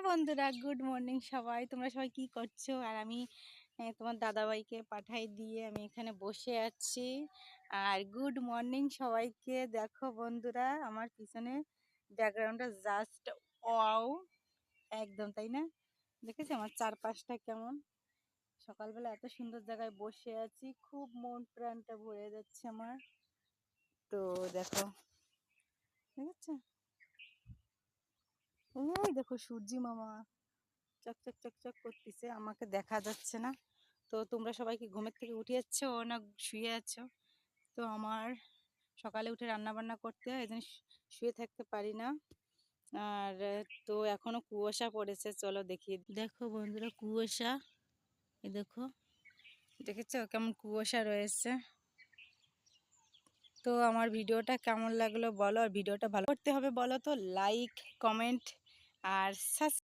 বন্ধুরা, good morning সবাই। তোমরা সবাই কি করছো? আর আমি তোমার দাদাভাইকে পাঠাই দিয়ে আমি এখানে বসে আছি। আর গুড মর্নিং সবাইকে। দেখো বন্ধুরা, আমার পিছনে ব্যাকগ্রাউন্ডটা জাস্ট ওয়াও, একদম, তাই না? দেখেছো আমার চারপাশটা কেমন? সকালবেলা এত সুন্দর জায়গায় বসে আছি, খুব মন প্রাণটা ভরে যাচ্ছে আমার। তো দেখো, দেখেছো? ওই দেখো সূর্যি মামা চকচক চকচক করতেছে, আমাকে দেখা যাচ্ছে না। তো তোমরা সবাই কি ঘুমের থেকে উঠে যাচ্ছো না শুয়ে আছো? তো আমার সকালে উঠে রান্না বান্না করতে হয়, এই জন্য শুয়ে থাকতে পারি না। আর তো এখনো কুয়াশা পড়েছে, চলো দেখি। দেখো বন্ধুরা, কুয়াশা, এই দেখো, দেখেছো কেমন কুয়াশা রয়েছে? তো আমার ভিডিওটা কেমন লাগলো বলো, আর ভিডিওটা ভালো করতে হবে বলো তো, লাইক, কমেন্ট আর